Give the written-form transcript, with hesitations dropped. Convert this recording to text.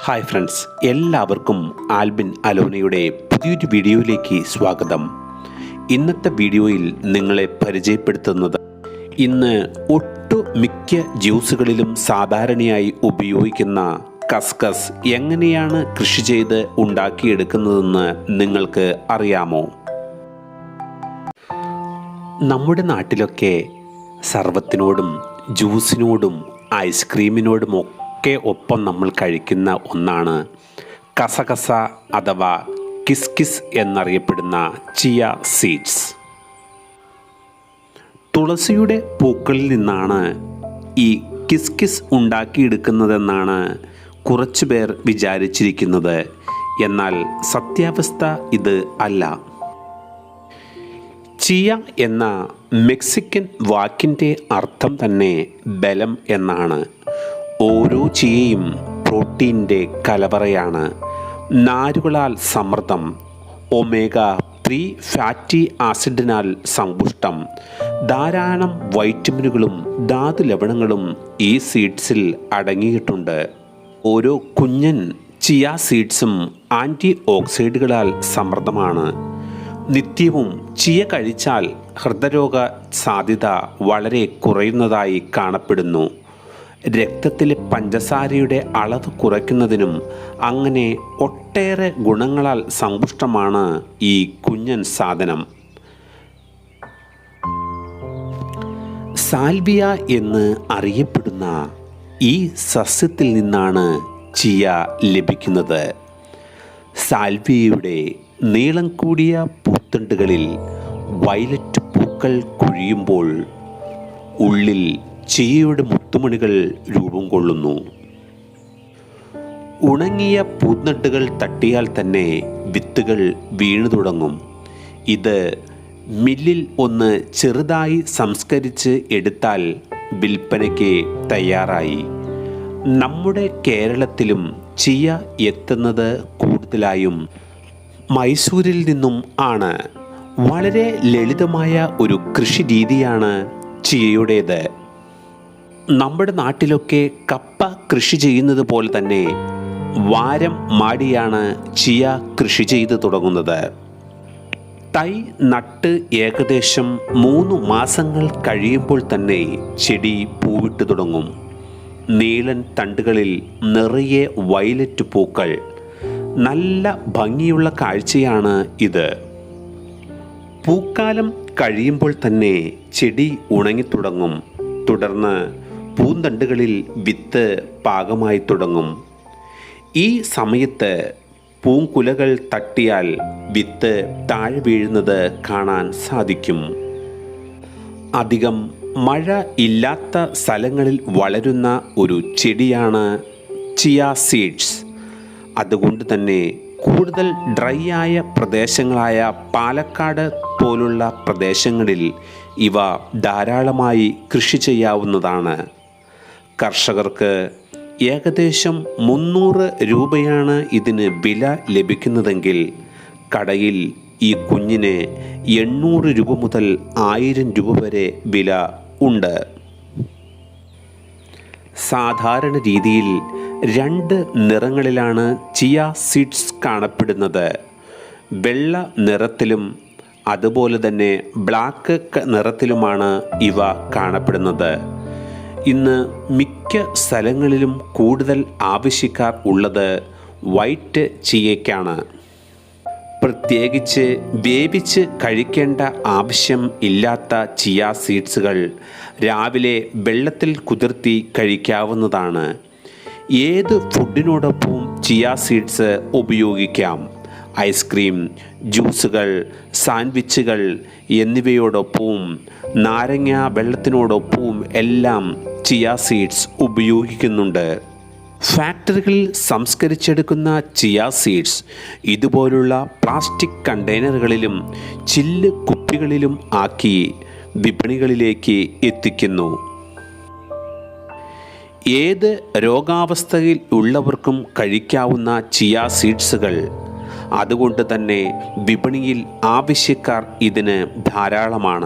Hi friends, എല്ലാവർക്കും ആൽബിൻ അലോനയുടെ പുതിയൊരു വീഡിയോയിലേക്ക് സ്വാഗതം. ഇന്നത്തെ വീഡിയോയിൽ നിങ്ങളെ പരിചയപ്പെടുത്തുന്നത് ഇന്ന് ഒട്ടുമിക്ക ജ്യൂസുകളിലും സാധാരണയായി ഉപയോഗിക്കുന്ന കസ്കസ് എങ്ങനെയാണ് കൃഷി ചെയ്ത് ഉണ്ടാക്കിയെടുക്കുന്നതെന്ന് നിങ്ങൾക്ക് അറിയാമോ? നമ്മുടെ നാട്ടിലൊക്കെ സർബത്തിനോടും ജ്യൂസിനോടും ഐസ്ക്രീമിനോടുമൊക്കെ ഒപ്പം നമ്മൾ കഴിക്കുന്ന ഒന്നാണ് കസകസ അഥവാ കിസ്കിസ് എന്നറിയപ്പെടുന്ന ചിയ സീഡ്സ്. തുളസിയുടെ പൂക്കളിൽ നിന്നാണ് ഈ കിസ്കിസ് ഉണ്ടാക്കിയെടുക്കുന്നതെന്നാണ് കുറച്ചു പേർ വിചാരിച്ചിരിക്കുന്നത്. എന്നാൽ സത്യാവസ്ഥ ഇത് അല്ല. ചിയ എന്ന മെക്സിക്കൻ വാക്കിൻ്റെ അർത്ഥം തന്നെ ബലം എന്നാണ്. ഓരോ ചിയയും പ്രോട്ടീൻ്റെ കലവറയാണ്. നാരുകളാൽ സമൃദ്ധം, ഒമേഗ 3 ഫാറ്റി ആസിഡിനാൽ സമ്പുഷ്ടം, ധാരാളം വൈറ്റമിനുകളും ധാതു ലവണങ്ങളും ഈ സീഡ്സിൽ അടങ്ങിയിട്ടുണ്ട്. ഓരോ കുഞ്ഞൻ ചിയ സീഡ്സും ആൻറ്റി ഓക്സിഡുകളാൽ സമൃദ്ധമാണ്. നിത്യവും ചിയ കഴിച്ചാൽ ഹൃദയരോഗ സാധ്യത വളരെ കുറയുന്നതായി കാണപ്പെടുന്നു. രക്തത്തിലെ പഞ്ചസാരയുടെ അളവ് കുറയ്ക്കുന്നതിനും അങ്ങനെ ഒട്ടേറെ ഗുണങ്ങളാൽ സമ്പുഷ്ടമാണ് ഈ കുഞ്ഞൻ സാധനം. സാൽവിയ എന്ന് അറിയപ്പെടുന്ന ഈ സസ്യത്തിൽ നിന്നാണ് ചിയ ലഭിക്കുന്നത്. സാൽവിയയുടെ നീളം കൂടിയ പൂത്തണ്ടുകളിൽ വയലറ്റ് പൂക്കൾ കുഴിയുമ്പോൾ ഉള്ളിൽ ചിയയുടെ മുത്തുമണികൾ രൂപം കൊള്ളുന്നു. ഉണങ്ങിയ പൂന്തണ്ടുകൾ തട്ടിയാൽ തന്നെ വിത്തുകൾ വീണു തുടങ്ങും. ഇത് മില്ലിൽ ഒന്ന് ചെറുതായി സംസ്കരിച്ച് എടുത്താൽ വിൽപ്പനയ്ക്ക് തയ്യാറായി. നമ്മുടെ കേരളത്തിലും ചിയ എത്തുന്നത് കൂടുതലായും മൈസൂരിൽ നിന്നും ആണ്. വളരെ ലളിതമായ ഒരു കൃഷി രീതിയാണ് ചിയയുടേത്. നമ്മുടെ നാട്ടിലൊക്കെ കപ്പ കൃഷി ചെയ്യുന്നത് പോലെ തന്നെ വാരം മാടിയാണ് ചിയ കൃഷി ചെയ്ത് തുടങ്ങുന്നത്. തൈ നട്ട് ഏകദേശം 3 മാസങ്ങൾ കഴിയുമ്പോൾ തന്നെ ചെടി പൂവിട്ട് തുടങ്ങും. നീളൻ തണ്ടുകളിൽ നിറയെ വയലറ്റ് പൂക്കൾ. നല്ല ഭംഗിയുള്ള കാഴ്ചയാണ് ഇത്. പൂക്കാലം കഴിയുമ്പോൾ തന്നെ ചെടി ഉണങ്ങിത്തുടങ്ങും. തുടർന്ന് പൂന്തണ്ടുകളിൽ വിത്ത് പാകമായി തുടങ്ങും. ഈ സമയത്ത് പൂങ്കുലകൾ തട്ടിയാൽ വിത്ത് താഴെ വീഴുന്നത് കാണാൻ സാധിക്കും. അധികം മഴ ഇല്ലാത്ത സ്ഥലങ്ങളിൽ വളരുന്ന ഒരു ചെടിയാണ് ചിയ സീഡ്സ്. അതുകൊണ്ട് തന്നെ കൂടുതൽ ഡ്രൈ ആയ പ്രദേശങ്ങളായ പാലക്കാട് പോലുള്ള പ്രദേശങ്ങളിൽ ഇവ ധാരാളമായി കൃഷി ചെയ്യാവുന്നതാണ്. കർഷകർക്ക് ഏകദേശം 300 രൂപയാണ് ഇതിന് വില ലഭിക്കുന്നതെങ്കിൽ കടയിൽ ഈ കുഞ്ഞിന് 800 രൂപ മുതൽ 1000 രൂപ വരെ വില ഉണ്ട്. സാധാരണ രീതിയിൽ 2 നിറങ്ങളിലാണ് ചിയ സീഡ്സ് കാണപ്പെടുന്നത്. വെള്ള നിറത്തിലും അതുപോലെ തന്നെ ബ്ലാക്ക് നിറത്തിലുമാണ് ഇവ കാണപ്പെടുന്നത്. ഇന്ന് മിക്ക സ്ഥലങ്ങളിലും കൂടുതൽ ആവശ്യക്കാർ ഉള്ളത് വൈറ്റ് ചിയയ്ക്കാണ്. പ്രത്യേകിച്ച് വേവിച്ച് കഴിക്കേണ്ട ആവശ്യം ഇല്ലാത്ത ചിയ സീഡ്സുകൾ രാവിലെ വെള്ളത്തിൽ കുതിർത്തി കഴിക്കാവുന്നതാണ്. ഏത് ഫുഡിനോടൊപ്പവും ചിയ സീഡ്സ് ഉപയോഗിക്കാം. ഐസ്ക്രീം, ജ്യൂസുകൾ, സാൻഡ്വിച്ചുകൾ എന്നിവയോടൊപ്പവും നാരങ്ങ വെള്ളത്തിനോടൊപ്പവും എല്ലാം ചിയ സീഡ്സ് ഉപയോഗിക്കുന്നുണ്ട്. ഫാക്ടറികളിൽ സംസ്കരിച്ചെടുക്കുന്ന ചിയ സീഡ്സ് ഇതുപോലുള്ള പ്ലാസ്റ്റിക് കണ്ടെയ്നറുകളിലും ചില്ല് കുപ്പികളിലും ആക്കി വിപണികളിലേക്ക് എത്തിക്കുന്നു. ഏത് രോഗാവസ്ഥയിൽ ഉള്ളവർക്കും കഴിക്കാവുന്ന ചിയ സീഡ്സുകൾ. അതുകൊണ്ട് തന്നെ വിപണിയിൽ ആവശ്യക്കാർ ഇതിന് ധാരാളമാണ്.